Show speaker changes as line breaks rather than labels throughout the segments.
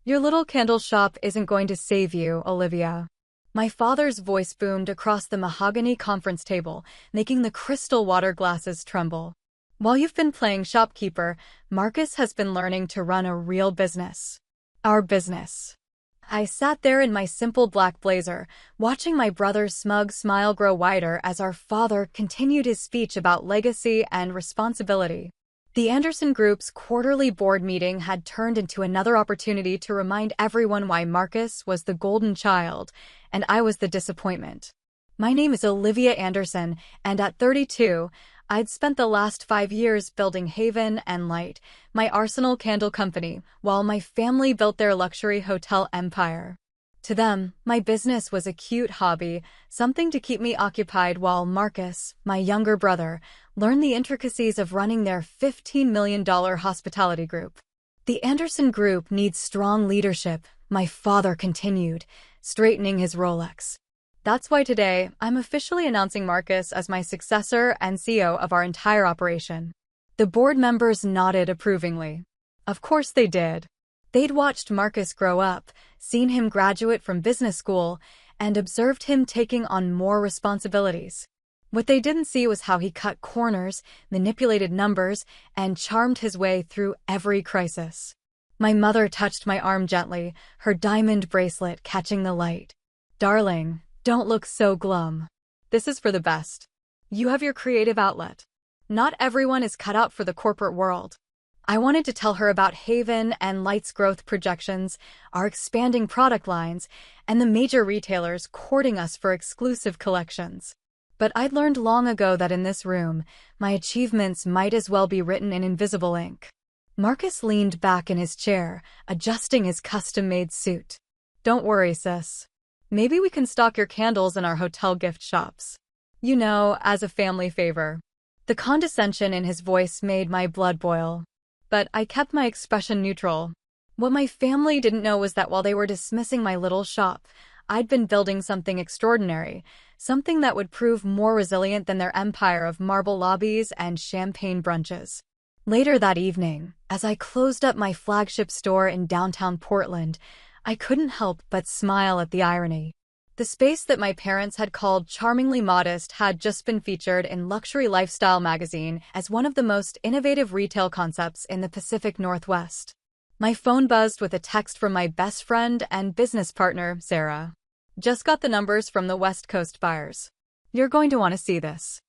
Your little candle shop isn't going to save you, Olivia. My father's voice boomed across the mahogany conference table, making the crystal water glasses tremble. While you've been playing shopkeeper, Marcus has been learning to run a real business. Our business. I sat there in my simple black blazer, watching my brother's smug smile grow wider as our father continued his speech about legacy and responsibility. The Anderson Group's quarterly board meeting had turned into another opportunity to remind everyone why Marcus was the golden child, and I was the disappointment. My name is Olivia Anderson, and at 32, I'd spent the last 5 years building Haven and Light, my arsenal candle company, while my family built their luxury hotel empire. To them, my business was a cute hobby, something to keep me occupied while Marcus, my younger brother, learned the intricacies of running their $15 million hospitality group. The Anderson Group needs strong leadership, my father continued, straightening his Rolex. That's why today, I'm officially announcing Marcus as my successor and CEO of our entire operation. The board members nodded approvingly. Of course they did. They'd watched Marcus grow up, seen him graduate from business school, and observed him taking on more responsibilities. What they didn't see was how he cut corners, manipulated numbers, and charmed his way through every crisis. My mother touched my arm gently, her diamond bracelet catching the light. Darling, don't look so glum. This is for the best. You have your creative outlet. Not everyone is cut out for the corporate world. I wanted to tell her about Haven and Light's growth projections, our expanding product lines, and the major retailers courting us for exclusive collections. But I'd learned long ago that in this room, my achievements might as well be written in invisible ink. Marcus leaned back in his chair, adjusting his custom-made suit. Don't worry, sis. Maybe we can stock your candles in our hotel gift shops. You know, as a family favor. The condescension in his voice made my blood boil. But I kept my expression neutral. What my family didn't know was that while they were dismissing my little shop, I'd been building something extraordinary, something that would prove more resilient than their empire of marble lobbies and champagne brunches. Later that evening, as I closed up my flagship store in downtown Portland, I couldn't help but smile at the irony. The space that my parents had called charmingly modest had just been featured in Luxury Lifestyle magazine as one of the most innovative retail concepts in the Pacific Northwest. My phone buzzed with a text from my best friend and business partner, Sarah. Just got the numbers from the West Coast buyers. You're going to want to see this.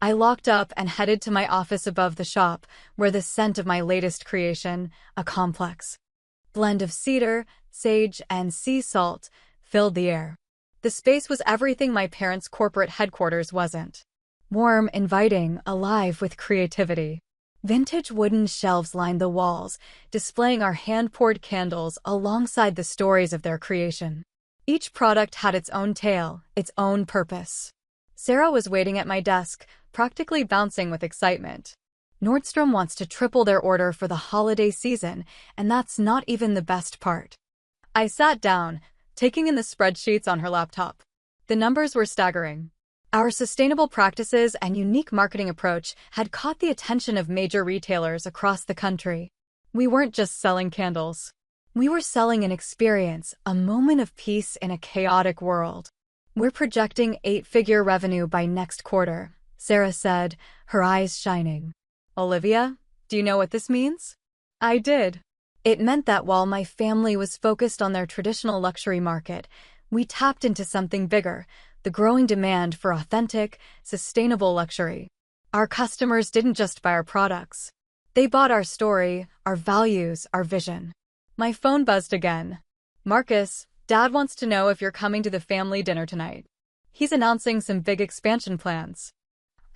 I locked up and headed to my office above the shop, where the scent of my latest creation, a complex blend of cedar, sage, and sea salt, filled the air. The space was everything my parents' corporate headquarters wasn't. Warm, inviting, alive with creativity. Vintage wooden shelves lined the walls, displaying our hand-poured candles alongside the stories of their creation. Each product had its own tale, its own purpose. Sarah was waiting at my desk, practically bouncing with excitement. Nordstrom wants to triple their order for the holiday season, and that's not even the best part. I sat down, taking in the spreadsheets on her laptop. The numbers were staggering. Our sustainable practices and unique marketing approach had caught the attention of major retailers across the country. We weren't just selling candles. We were selling an experience, a moment of peace in a chaotic world. We're projecting 8-figure revenue by next quarter, Sarah said, her eyes shining. Olivia, do you know what this means? I did. It meant that while my family was focused on their traditional luxury market, we tapped into something bigger, the growing demand for authentic, sustainable luxury. Our customers didn't just buy our products. They bought our story, our values, our vision. My phone buzzed again. Marcus, Dad wants to know if you're coming to the family dinner tonight. He's announcing some big expansion plans.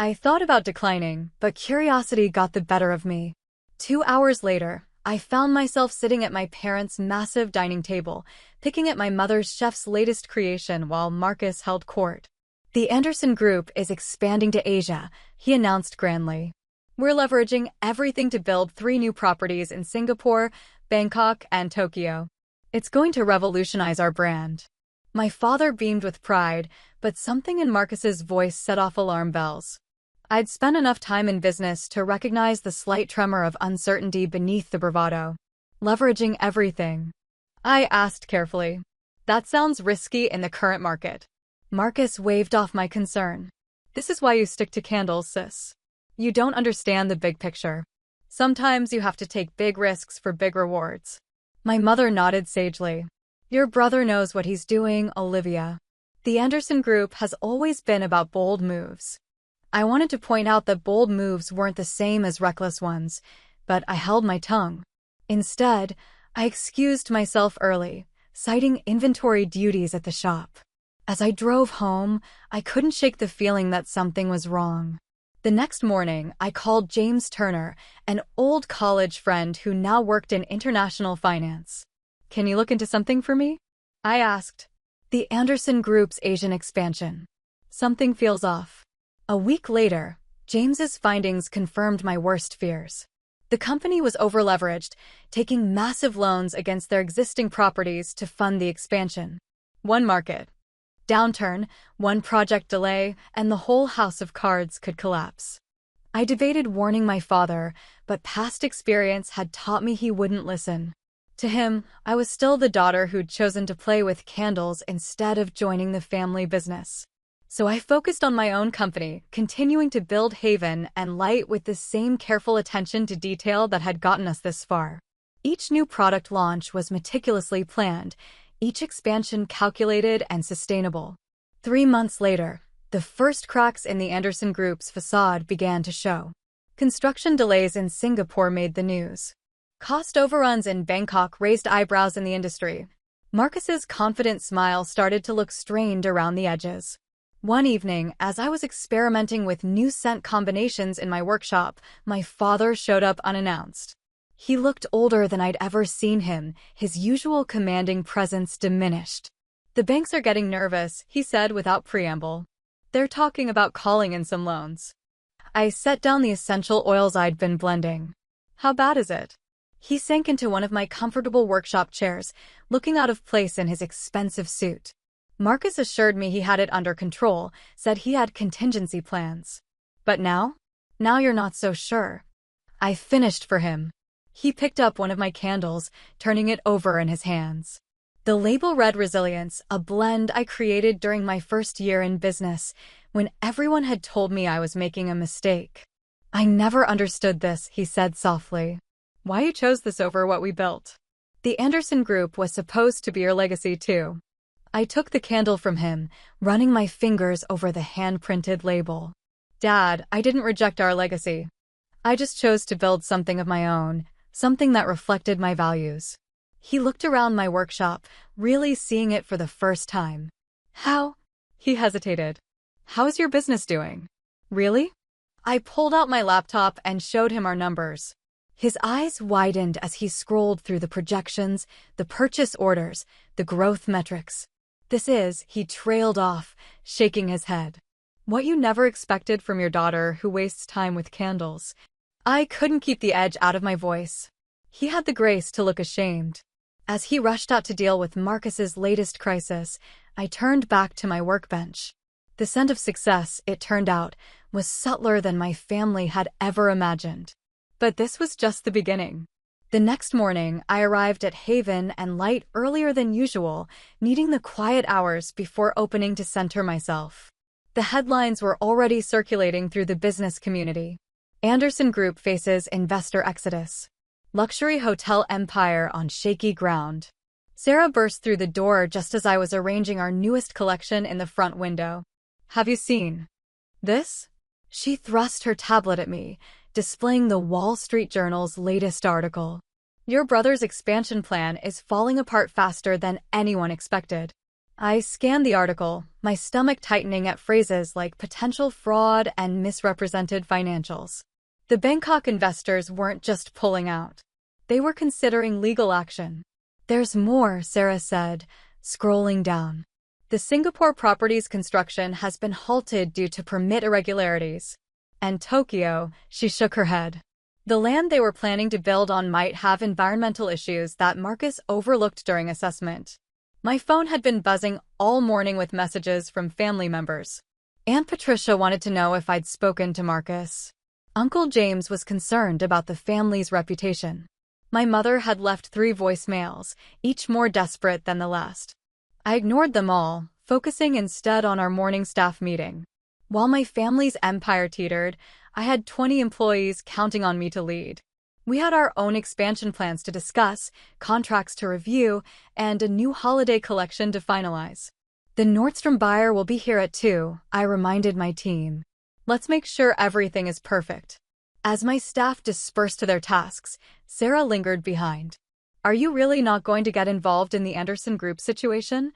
I thought about declining, but curiosity got the better of me. 2 hours later, I found myself sitting at my parents' massive dining table, picking at my mother's chef's latest creation while Marcus held court. The Anderson Group is expanding to Asia, he announced grandly. We're leveraging everything to build 3 new properties in Singapore, Bangkok, and Tokyo. It's going to revolutionize our brand. My father beamed with pride, but something in Marcus's voice set off alarm bells. I'd spent enough time in business to recognize the slight tremor of uncertainty beneath the bravado. Leveraging everything. I asked carefully. That sounds risky in the current market. Marcus waved off my concern. This is why you stick to candles, sis. You don't understand the big picture. Sometimes you have to take big risks for big rewards. My mother nodded sagely. Your brother knows what he's doing, Olivia. The Anderson Group has always been about bold moves. I wanted to point out that bold moves weren't the same as reckless ones, but I held my tongue. Instead, I excused myself early, citing inventory duties at the shop. As I drove home, I couldn't shake the feeling that something was wrong. The next morning, I called James Turner, an old college friend who now worked in international finance. Can you look into something for me? I asked. The Anderson Group's Asian expansion. Something feels off. A week later, James's findings confirmed my worst fears. The company was overleveraged, taking massive loans against their existing properties to fund the expansion. One market downturn, one project delay, and the whole house of cards could collapse. I debated warning my father, but past experience had taught me he wouldn't listen. To him, I was still the daughter who'd chosen to play with candles instead of joining the family business. So I focused on my own company, continuing to build Haven and Light with the same careful attention to detail that had gotten us this far. Each new product launch was meticulously planned, each expansion calculated and sustainable. 3 months later, the first cracks in the Anderson Group's facade began to show. Construction delays in Singapore made the news. Cost overruns in Bangkok raised eyebrows in the industry. Marcus's confident smile started to look strained around the edges. One evening, as I was experimenting with new scent combinations in my workshop, my father showed up unannounced. He looked older than I'd ever seen him, his usual commanding presence diminished. The banks are getting nervous, he said without preamble. They're talking about calling in some loans. I set down the essential oils I'd been blending. How bad is it? He sank into one of my comfortable workshop chairs, looking out of place in his expensive suit. Marcus assured me he had it under control, said he had contingency plans. But now? Now you're not so sure. I finished for him. He picked up one of my candles, turning it over in his hands. The label read Resilience, a blend I created during my first year in business, when everyone had told me I was making a mistake. I never understood this, he said softly. Why you chose this over what we built? The Anderson Group was supposed to be your legacy too. I took the candle from him, running my fingers over the hand-printed label. Dad, I didn't reject our legacy. I just chose to build something of my own, something that reflected my values. He looked around my workshop, really seeing it for the first time. How? He hesitated. How's your business doing? Really? I pulled out my laptop and showed him our numbers. His eyes widened as he scrolled through the projections, the purchase orders, the growth metrics. He trailed off, shaking his head. What you never expected from your daughter who wastes time with candles. I couldn't keep the edge out of my voice. He had the grace to look ashamed. As he rushed out to deal with Marcus's latest crisis, I turned back to my workbench. The scent of success, it turned out, was subtler than my family had ever imagined. But this was just the beginning. The next morning, I arrived at Haven and Light earlier than usual, needing the quiet hours before opening to center myself. The headlines were already circulating through the business community. Anderson Group faces investor exodus. Luxury hotel empire on shaky ground. Sarah burst through the door just as I was arranging our newest collection in the front window. Have you seen this? She thrust her tablet at me, displaying the Wall Street Journal's latest article. Your brother's expansion plan is falling apart faster than anyone expected. I scanned the article, my stomach tightening at phrases like potential fraud and misrepresented financials. The Bangkok investors weren't just pulling out. They were considering legal action. There's more, Sarah said, scrolling down. The Singapore property's construction has been halted due to permit irregularities. And Tokyo, she shook her head. The land they were planning to build on might have environmental issues that Marcus overlooked during assessment. My phone had been buzzing all morning with messages from family members. Aunt Patricia wanted to know if I'd spoken to Marcus. Uncle James was concerned about the family's reputation. My mother had left 3 voicemails, each more desperate than the last. I ignored them all, focusing instead on our morning staff meeting. While my family's empire teetered, I had 20 employees counting on me to lead. We had our own expansion plans to discuss, contracts to review, and a new holiday collection to finalize. The Nordstrom buyer will be here at 2, I reminded my team. Let's make sure everything is perfect. As my staff dispersed to their tasks, Sarah lingered behind. Are you really not going to get involved in the Anderson Group situation?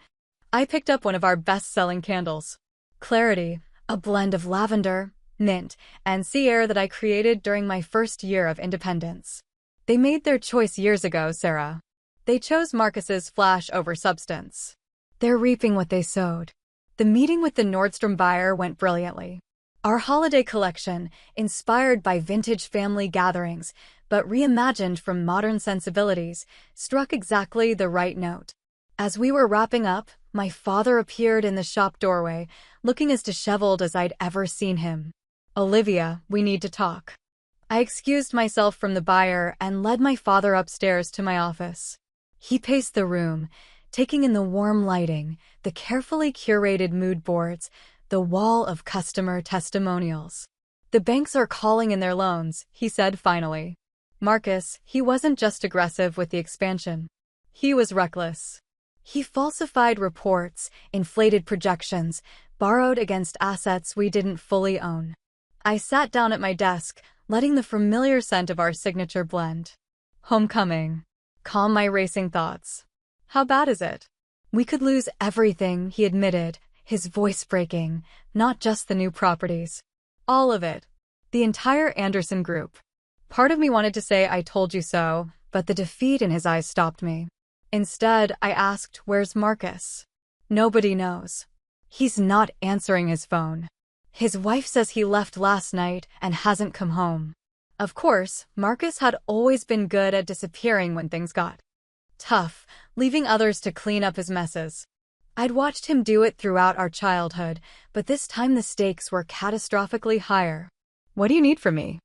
I picked up one of our best-selling candles. Clarity, a blend of lavender, mint, and sea air that I created during my first year of independence. They made their choice years ago, Sarah. They chose Marcus's flash over substance. They're reaping what they sowed. The meeting with the Nordstrom buyer went brilliantly. Our holiday collection, inspired by vintage family gatherings, but reimagined from modern sensibilities, struck exactly the right note. As we were wrapping up, my father appeared in the shop doorway, looking as disheveled as I'd ever seen him. Olivia, we need to talk. I excused myself from the buyer and led my father upstairs to my office. He paced the room, taking in the warm lighting, the carefully curated mood boards, the wall of customer testimonials. The banks are calling in their loans, he said finally. Marcus, he wasn't just aggressive with the expansion. He was reckless. He falsified reports, inflated projections, borrowed against assets we didn't fully own. I sat down at my desk, letting the familiar scent of our signature blend. Homecoming. Calm my racing thoughts. How bad is it? We could lose everything, he admitted, his voice breaking, not just the new properties. All of it. The entire Anderson Group. Part of me wanted to say I told you so, but the defeat in his eyes stopped me. Instead, I asked, where's Marcus? Nobody knows. He's not answering his phone. His wife says he left last night and hasn't come home. Of course, Marcus had always been good at disappearing when things got tough, leaving others to clean up his messes. I'd watched him do it throughout our childhood, but this time the stakes were catastrophically higher. What do you need from me?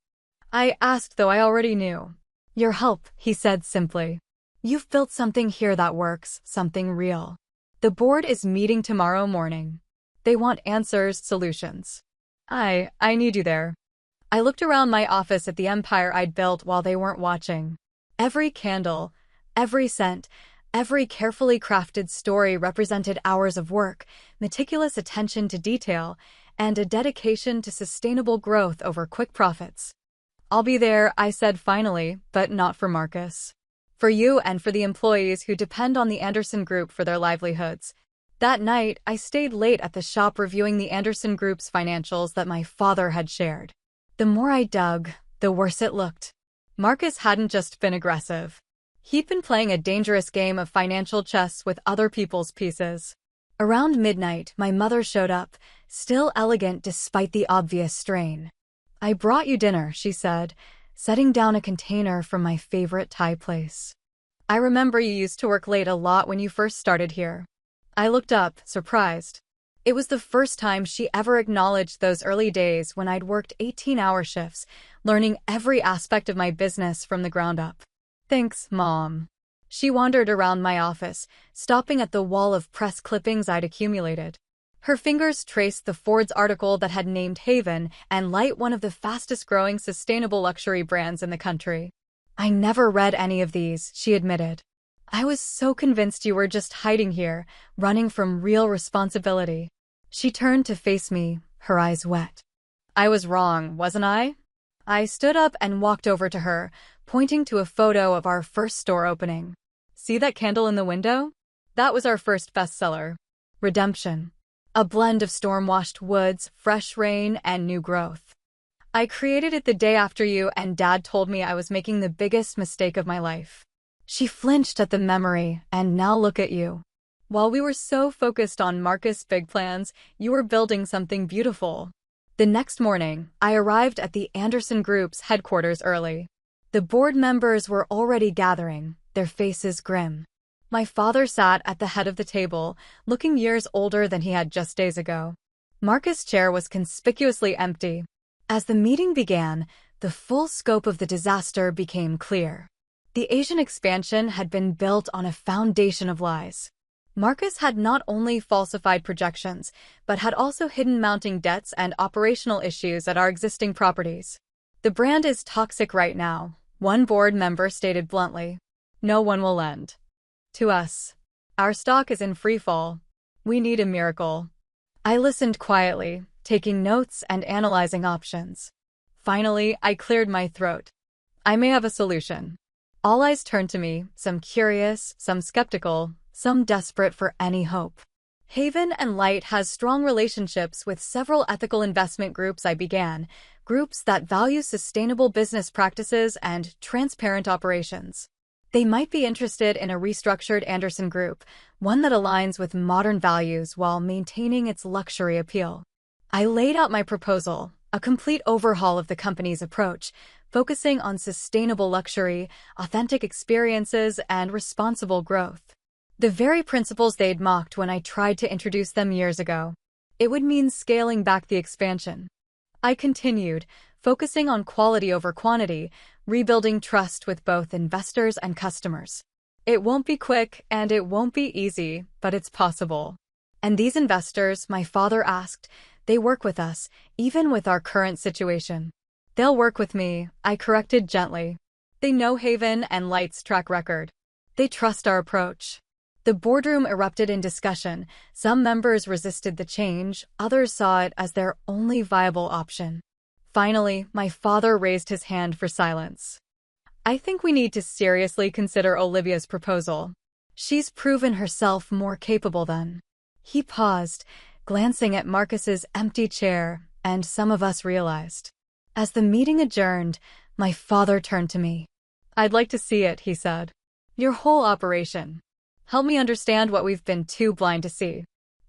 I asked, though I already knew. Your help, he said simply. You've built something here that works, something real. The board is meeting tomorrow morning. They want answers, solutions. I need you there. I looked around my office at the empire I'd built while they weren't watching. Every candle, every scent, every carefully crafted story represented hours of work, meticulous attention to detail, and a dedication to sustainable growth over quick profits. I'll be there, I said finally, but not for Marcus. For you and for the employees who depend on the Anderson Group for their livelihoods. That night, I stayed late at the shop reviewing the Anderson Group's financials that my father had shared. The more I dug, the worse it looked. Marcus hadn't just been aggressive. He'd been playing a dangerous game of financial chess with other people's pieces. Around midnight, my mother showed up, still elegant despite the obvious strain. I brought you dinner, she said, setting down a container from my favorite Thai place. I remember you used to work late a lot when you first started here. I looked up, surprised. It was the first time she ever acknowledged those early days when I'd worked 18-hour shifts, learning every aspect of my business from the ground up. Thanks, Mom. She wandered around my office, stopping at the wall of press clippings I'd accumulated. Her fingers traced the Ford's article that had named Haven and Light one of the fastest-growing sustainable luxury brands in the country. I never read any of these, she admitted. I was so convinced you were just hiding here, running from real responsibility. She turned to face me, her eyes wet. I was wrong, wasn't I? I stood up and walked over to her, pointing to a photo of our first store opening. See that candle in the window? That was our first bestseller. Redemption. A blend of storm-washed woods, fresh rain, and new growth. I created it the day after you and Dad told me I was making the biggest mistake of my life. She flinched at the memory, and now look at you. While we were so focused on Marcus' big plans, you were building something beautiful. The next morning, I arrived at the Anderson Group's headquarters early. The board members were already gathering, their faces grim. My father sat at the head of the table, looking years older than he had just days ago. Marcus' chair was conspicuously empty. As the meeting began, the full scope of the disaster became clear. The Asian expansion had been built on a foundation of lies. Marcus had not only falsified projections, but had also hidden mounting debts and operational issues at our existing properties. The brand is toxic right now, one board member stated bluntly. No one will lend to us. Our stock is in freefall. We need a miracle. I listened quietly, taking notes and analyzing options. Finally, I cleared my throat. I may have a solution. All eyes turned to me, some curious, some skeptical, some desperate for any hope. Haven and Light has strong relationships with several ethical investment groups I began, groups that value sustainable business practices and transparent operations. They might be interested in a restructured Anderson Group, one that aligns with modern values while maintaining its luxury appeal. I laid out my proposal, a complete overhaul of the company's approach, focusing on sustainable luxury, authentic experiences, and responsible growth. The very principles they'd mocked when I tried to introduce them years ago. It would mean scaling back the expansion. I continued, focusing on quality over quantity, rebuilding trust with both investors and customers. It won't be quick and it won't be easy, but it's possible. And these investors, my father asked, they work with us, even with our current situation. They'll work with me, I corrected gently. They know Haven and Light's track record. They trust our approach. The boardroom erupted in discussion. Some members resisted the change, others saw it as their only viable option. Finally, my father raised his hand for silence. I think we need to seriously consider Olivia's proposal. She's proven herself more capable than. He paused, glancing at Marcus's empty chair, and some of us realized. As the meeting adjourned, my father turned to me. I'd like to see it, he said. Your whole operation. Help me understand what we've been too blind to see.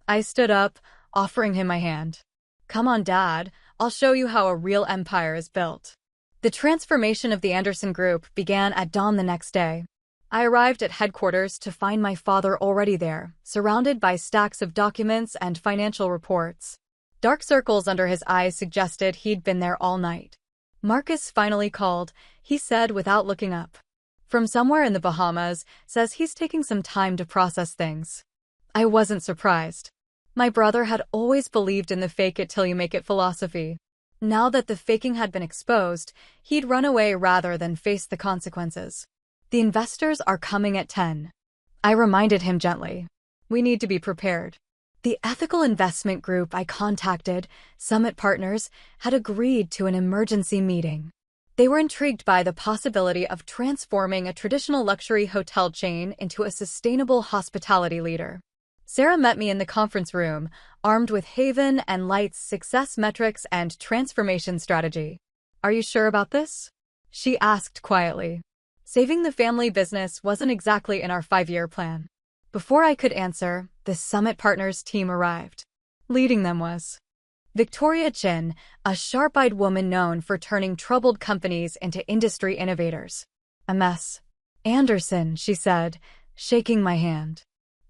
I stood up, offering him my hand. Come on, Dad, I'll show you how a real empire is built. The transformation of the Anderson Group began at dawn the next day. I arrived at headquarters to find my father already there, surrounded by stacks of documents and financial reports. Dark circles under his eyes suggested he'd been there all night. Marcus finally called, he said without looking up. From somewhere in the Bahamas, says he's taking some time to process things. I wasn't surprised. My brother had always believed in the fake it till you make it philosophy. Now that the faking had been exposed, he'd run away rather than face the consequences. The investors are coming at 10. I reminded him gently. We need to be prepared. The ethical investment group I contacted, Summit Partners, had agreed to an emergency meeting. They were intrigued by the possibility of transforming a traditional luxury hotel chain into a sustainable hospitality leader. Sarah met me in the conference room, armed with Haven and Light's success metrics and transformation strategy. Are you sure about this? She asked quietly. Saving the family business wasn't exactly in our 5-year plan. Before I could answer, the Summit Partners team arrived. Leading them was Victoria Chin, a sharp-eyed woman known for turning troubled companies into industry innovators. MS. Anderson, she said, shaking my hand.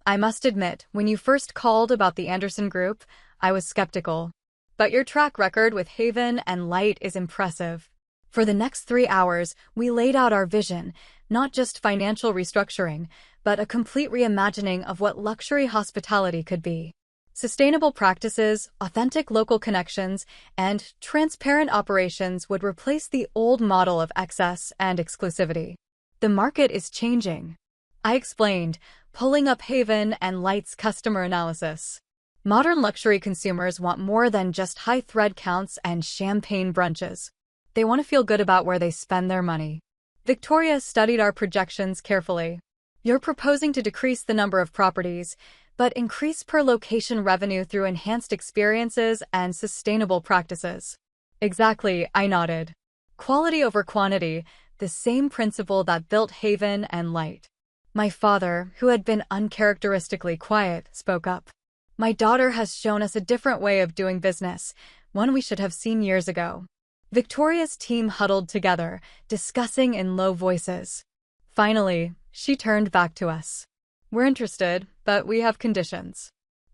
I must admit, when you first called about the Anderson Group, I was skeptical. But your track record with Haven and Light is impressive. For the next 3 hours, we laid out our vision, not just financial restructuring, but a complete reimagining of what luxury hospitality could be. Sustainable practices, authentic local connections, and transparent operations would replace the old model of excess and exclusivity. The market is changing, I explained, pulling up Haven and Light's customer analysis. Modern luxury consumers want more than just high thread counts and champagne brunches. They want to feel good about where they spend their money. Victoria studied our projections carefully. You're proposing to decrease the number of properties, but increase per location revenue through enhanced experiences and sustainable practices. Exactly, I nodded. Quality over quantity, the same principle that built Haven and Light. My father, who had been uncharacteristically quiet, spoke up. My daughter has shown us a different way of doing business, one we should have seen years ago. Victoria's team huddled together, discussing in low voices. Finally, she turned back to us. We're interested, but we have conditions.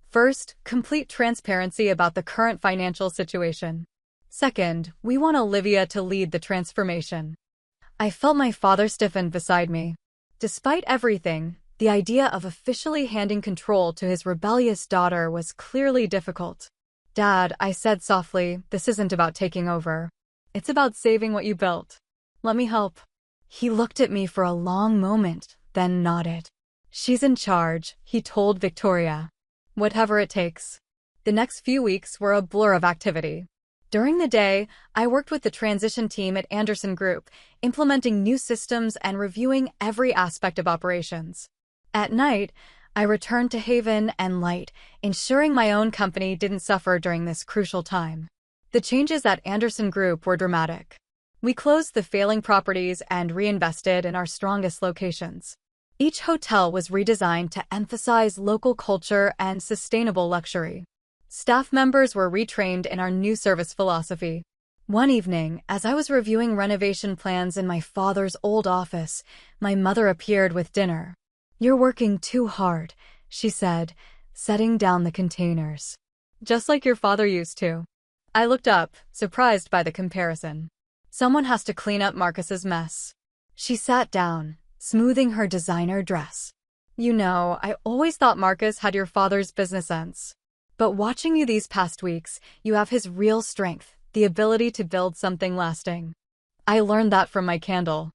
First, complete transparency about the current financial situation. Second, we want Olivia to lead the transformation. I felt my father stiffen beside me. Despite everything, the idea of officially handing control to his rebellious daughter was clearly difficult. "Dad," I said softly, "this isn't about taking over. It's about saving what you built. Let me help." He looked at me for a long moment, then nodded. "She's in charge," he told Victoria. "Whatever it takes." The next few weeks were a blur of activity. During the day, I worked with the transition team at Anderson Group, implementing new systems and reviewing every aspect of operations. At night, I returned to Haven and Light, ensuring my own company didn't suffer during this crucial time. The changes at Anderson Group were dramatic. We closed the failing properties and reinvested in our strongest locations. Each hotel was redesigned to emphasize local culture and sustainable luxury. Staff members were retrained in our new service philosophy. One evening, as I was reviewing renovation plans in my father's old office, my mother appeared with dinner. "You're working too hard," she said, setting down the containers. "Just like your father used to." I looked up, surprised by the comparison. "Someone has to clean up Marcus's mess." She sat down, smoothing her designer dress. "You know, I always thought Marcus had your father's business sense. But watching you these past weeks, you have his real strength, the ability to build something lasting." I learned that from my candle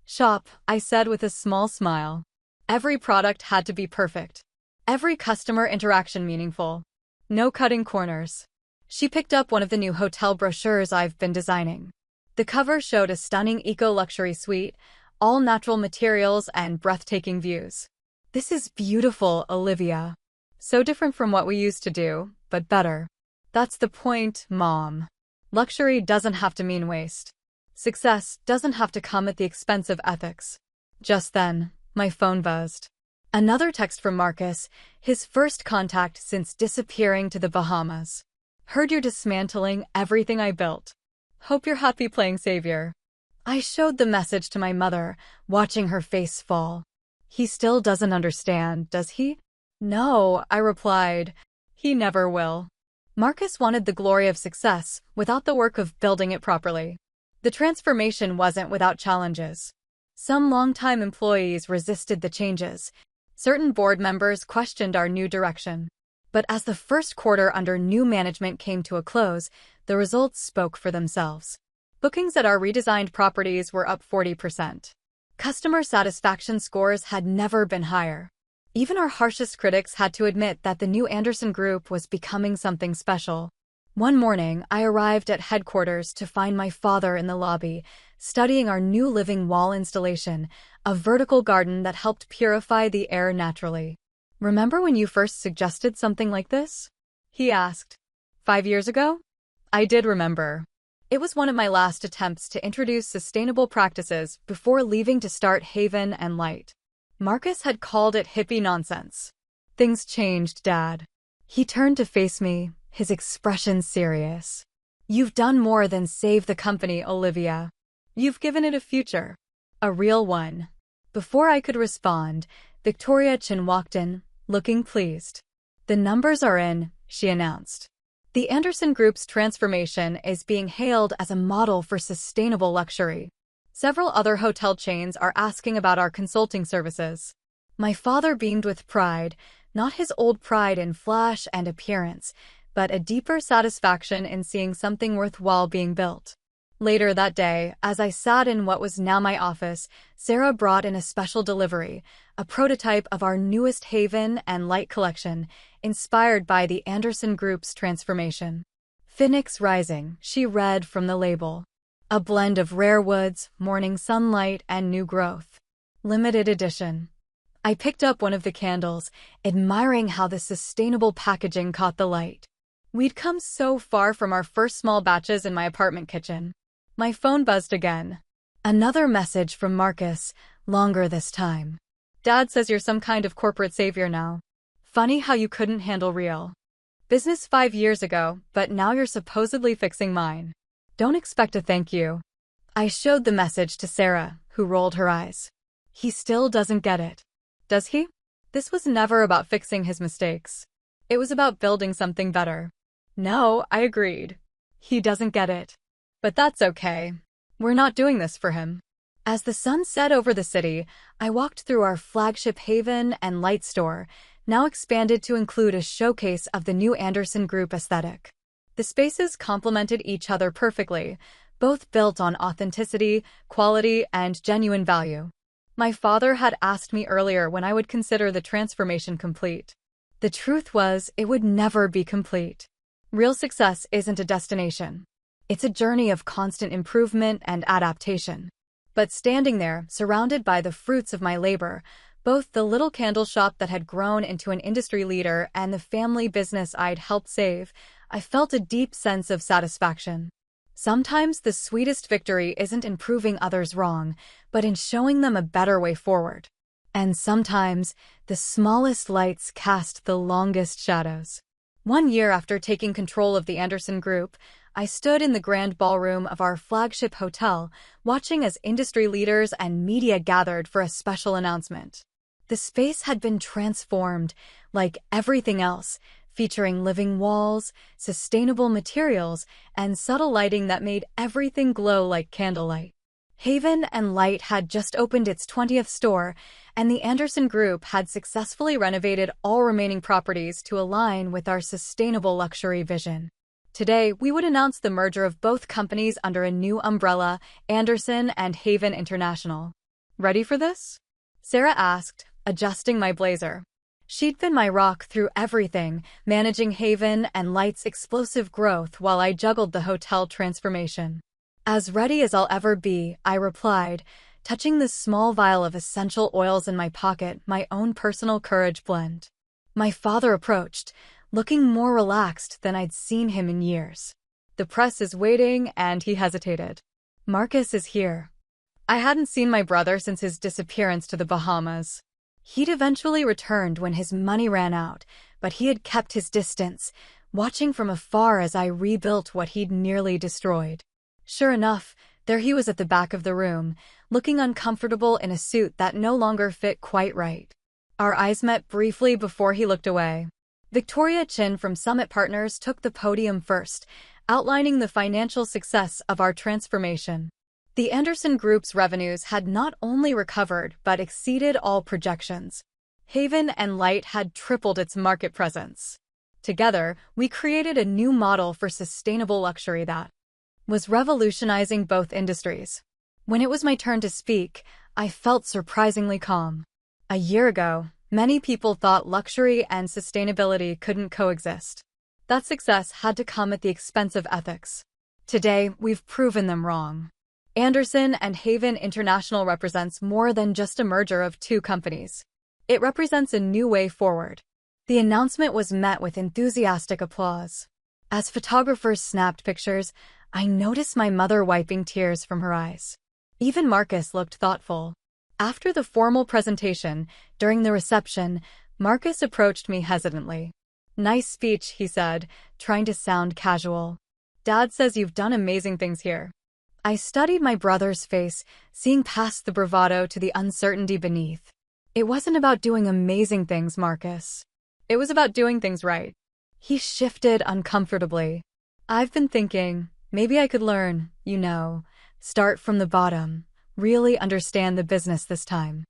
shop, I said with a small smile. Every product had to be perfect. Every customer interaction meaningful. No cutting corners. She picked up one of the new hotel brochures I've been designing. The cover showed a stunning eco-luxury suite, all natural materials and breathtaking views. "This is beautiful, Olivia. So different from what we used to do, but better." "That's the point, Mom. Luxury doesn't have to mean waste. Success doesn't have to come at the expense of ethics." Just then, my phone buzzed. Another text from Marcus, his first contact since disappearing to the Bahamas. "Heard you're dismantling everything I built. Hope you're happy playing savior." I showed the message to my mother, watching her face fall. "He still doesn't understand, does he?" "No," I replied. "He never will." Marcus wanted the glory of success without the work of building it properly. The transformation wasn't without challenges. Some longtime employees resisted the changes. Certain board members questioned our new direction. But as the first quarter under new management came to a close, the results spoke for themselves. Bookings at our redesigned properties were up 40%. Customer satisfaction scores had never been higher. Even our harshest critics had to admit that the new Anderson Group was becoming something special. One morning, I arrived at headquarters to find my father in the lobby, studying our new living wall installation, a vertical garden that helped purify the air naturally. "Remember when you first suggested something like this?" he asked. 5 years ago? I did remember. It was one of my last attempts to introduce sustainable practices before leaving to start Haven and Light. Marcus had called it hippie nonsense. "Things changed, Dad." He turned to face me, his expression serious. "You've done more than save the company, Olivia. You've given it a future. A real one." Before I could respond, Victoria Chin walked in, looking pleased. "The numbers are in," she announced. "The Anderson Group's transformation is being hailed as a model for sustainable luxury. Several other hotel chains are asking about our consulting services." My father beamed with pride, not his old pride in flash and appearance, but a deeper satisfaction in seeing something worthwhile being built. Later that day, as I sat in what was now my office, Sarah brought in a special delivery, a prototype of our newest Haven and Light collection, inspired by the Anderson Group's transformation. "Phoenix Rising," she read from the label. "A blend of rare woods, morning sunlight, and new growth. Limited edition." I picked up one of the candles, admiring how the sustainable packaging caught the light. We'd come so far from our first small batches in my apartment kitchen. My phone buzzed again. Another message from Marcus, longer this time. "Dad says you're some kind of corporate savior now. Funny how you couldn't handle real business 5 years ago, but now you're supposedly fixing mine. Don't expect a thank you." I showed the message to Sarah, who rolled her eyes. "He still doesn't get it. Does he?" This was never about fixing his mistakes. It was about building something better. "No," I agreed. "He doesn't get it. But that's okay. We're not doing this for him. As the sun set over the city, I walked through our flagship Haven and Light store, now expanded to include a showcase of the new Anderson Group aesthetic. The spaces complemented each other perfectly, both built on authenticity, quality, and genuine value. My father had asked me earlier when I would consider the transformation complete. The truth was, it would never be complete. Real success isn't a destination. It's a journey of constant improvement and adaptation. But standing there, surrounded by the fruits of my labor, both the little candle shop that had grown into an industry leader and the family business I'd helped save, I felt a deep sense of satisfaction. Sometimes the sweetest victory isn't in proving others wrong, but in showing them a better way forward. And sometimes, the smallest lights cast the longest shadows. 1 year after taking control of the Anderson Group, I stood in the grand ballroom of our flagship hotel, watching as industry leaders and media gathered for a special announcement. The space had been transformed, like everything else, featuring living walls, sustainable materials, and subtle lighting that made everything glow like candlelight. Haven and Light had just opened its 20th store, and the Anderson Group had successfully renovated all remaining properties to align with our sustainable luxury vision. Today, we would announce the merger of both companies under a new umbrella, Anderson and Haven International. Ready for this? Sarah asked, adjusting my blazer. She'd been my rock through everything, managing Haven and Light's explosive growth while I juggled the hotel transformation. As ready as I'll ever be, I replied, touching the small vial of essential oils in my pocket, my own personal courage blend. My father approached, looking more relaxed than I'd seen him in years. The press is waiting, and he hesitated. Marcus is here. I hadn't seen my brother since his disappearance to the Bahamas. He'd eventually returned when his money ran out, but he had kept his distance, watching from afar as I rebuilt what he'd nearly destroyed. Sure enough, there he was at the back of the room, looking uncomfortable in a suit that no longer fit quite right. Our eyes met briefly before he looked away. Victoria Chin from Summit Partners took the podium first, outlining the financial success of our transformation. The Anderson Group's revenues had not only recovered but exceeded all projections. Haven and Light had tripled its market presence. Together, we created a new model for sustainable luxury that was revolutionizing both industries. When it was my turn to speak, I felt surprisingly calm. A year ago, many people thought luxury and sustainability couldn't coexist. That success had to come at the expense of ethics. Today, we've proven them wrong. Anderson and Haven International represents more than just a merger of two companies. It represents a new way forward. The announcement was met with enthusiastic applause. As photographers snapped pictures, I noticed my mother wiping tears from her eyes. Even Marcus looked thoughtful. After the formal presentation, during the reception, Marcus approached me hesitantly. Nice speech, he said, trying to sound casual. Dad says you've done amazing things here. I studied my brother's face, seeing past the bravado to the uncertainty beneath. It wasn't about doing amazing things, Marcus. It was about doing things right. He shifted uncomfortably. I've been thinking, maybe I could learn, start from the bottom, really understand the business this time.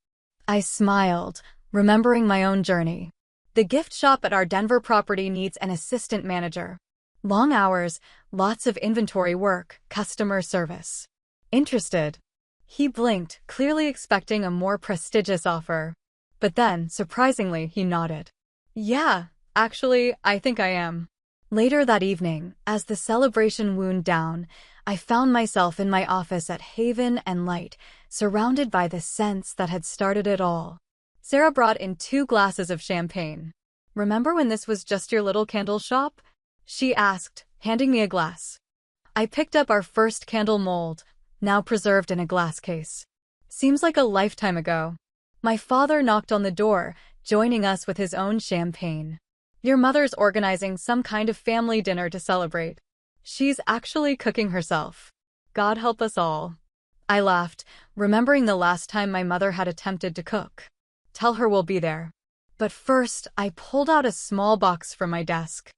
I smiled, remembering my own journey. The gift shop at our Denver property needs an assistant manager. Long hours, lots of inventory work, customer service. Interested? He blinked, clearly expecting a more prestigious offer. But then, surprisingly, he nodded. Yeah, actually, I think I am. Later that evening, as the celebration wound down, I found myself in my office at Haven and Light, surrounded by the scents that had started it all. Sarah brought in 2 glasses of champagne. Remember when this was just your little candle shop? She asked, handing me a glass. I picked up our first candle mold, now preserved in a glass case. Seems like a lifetime ago. My father knocked on the door, joining us with his own champagne. Your mother's organizing some kind of family dinner to celebrate. She's actually cooking herself. God help us all. I laughed, remembering the last time my mother had attempted to cook. Tell her we'll be there. But first, I pulled out a small box from my desk.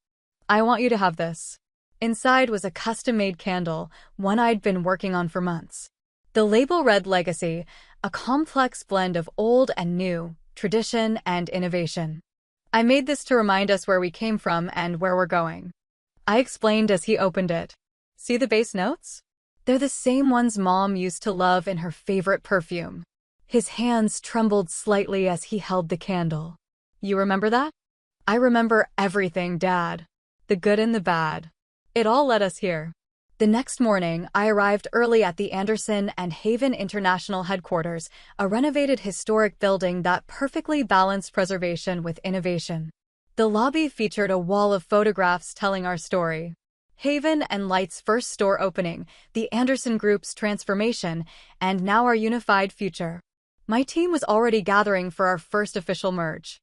I want you to have this. Inside was a custom-made candle, one I'd been working on for months. The label read Legacy, a complex blend of old and new, tradition and innovation. I made this to remind us where we came from and where we're going. I explained as he opened it. See the base notes? They're the same ones Mom used to love in her favorite perfume. His hands trembled slightly as he held the candle. You remember that? I remember everything, Dad. The good and the bad. It all led us here. The next morning, I arrived early at the Anderson and Haven International headquarters, a renovated historic building that perfectly balanced preservation with innovation. The lobby featured a wall of photographs telling our story. Haven and Light's first store opening, the Anderson Group's transformation, and now our unified future. My team was already gathering for our first official merge.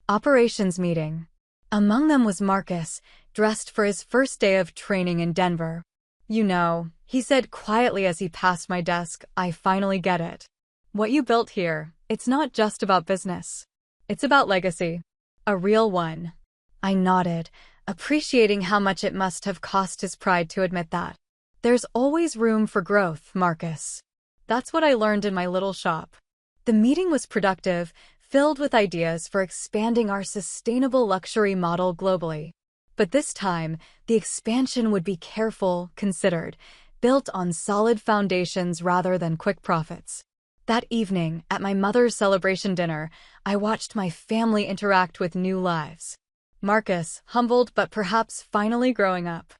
Operations meeting. Among them was Marcus, dressed for his first day of training in Denver. You know, he said quietly as he passed my desk, I finally get it. What you built here, it's not just about business. It's about legacy. A real one. I nodded, appreciating how much it must have cost his pride to admit that. There's always room for growth, Marcus. That's what I learned in my little shop. The meeting was productive, filled with ideas for expanding our sustainable luxury model globally. But this time, the expansion would be careful, considered, built on solid foundations rather than quick profits. That evening, at my mother's celebration dinner, I watched my family interact with new lives. Marcus, humbled but perhaps finally growing up.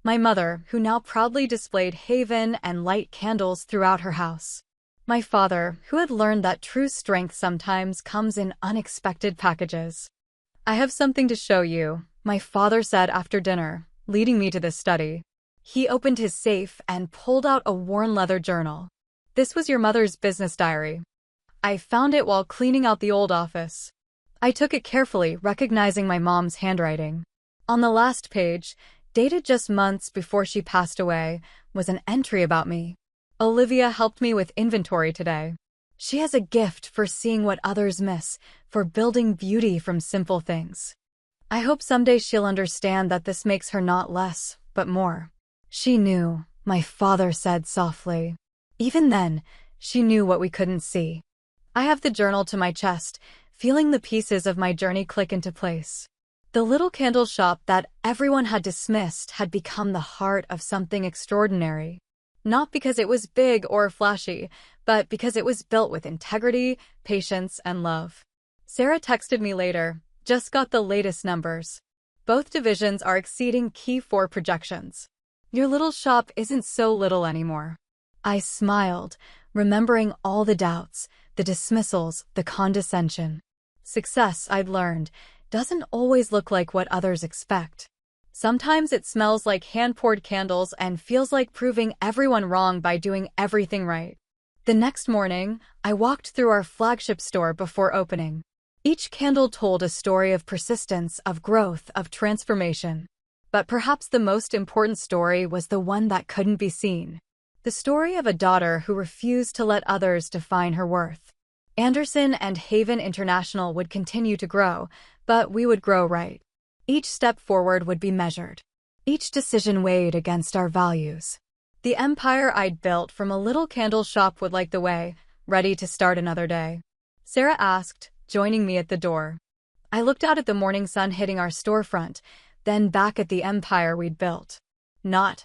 My mother, who now proudly displayed Haven and Light candles throughout her house. My father, who had learned that true strength sometimes comes in unexpected packages. I have something to show you, my father said after dinner, leading me to the study. He opened his safe and pulled out a worn leather journal. This was your mother's business diary. I found it while cleaning out the old office. I took it carefully, recognizing my mom's handwriting. On the last page, dated just months before she passed away, was an entry about me. Olivia helped me with inventory today. She has a gift for seeing what others miss, for building beauty from simple things. I hope someday she'll understand that this makes her not less, but more. She knew, my father said softly. Even then, she knew what we couldn't see. I have the journal to my chest, feeling the pieces of my journey click into place. The little candle shop that everyone had dismissed had become the heart of something extraordinary. Not because it was big or flashy, but because it was built with integrity, patience, and love. Sarah texted me later, just got the latest numbers. Both divisions are exceeding Q4 projections. Your little shop isn't so little anymore. I smiled, remembering all the doubts, the dismissals, the condescension. Success, I'd learned, doesn't always look like what others expect. Sometimes it smells like hand-poured candles and feels like proving everyone wrong by doing everything right. The next morning, I walked through our flagship store before opening. Each candle told a story of persistence, of growth, of transformation. But perhaps the most important story was the one that couldn't be seen. The story of a daughter who refused to let others define her worth. Anderson and Haven International would continue to grow, but we would grow right. Each step forward would be measured. Each decision weighed against our values. The empire I'd built from a little candle shop would light the way, ready to start another day. Sarah asked, joining me at the door. I looked out at the morning sun hitting our storefront, then back at the empire we'd built. Not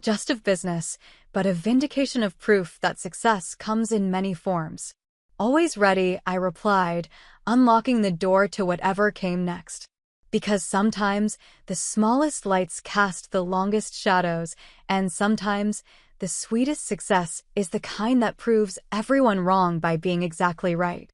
just of business, but a vindication of proof that success comes in many forms. Always ready, I replied, unlocking the door to whatever came next. Because sometimes the smallest lights cast the longest shadows, and sometimes the sweetest success is the kind that proves everyone wrong by being exactly right.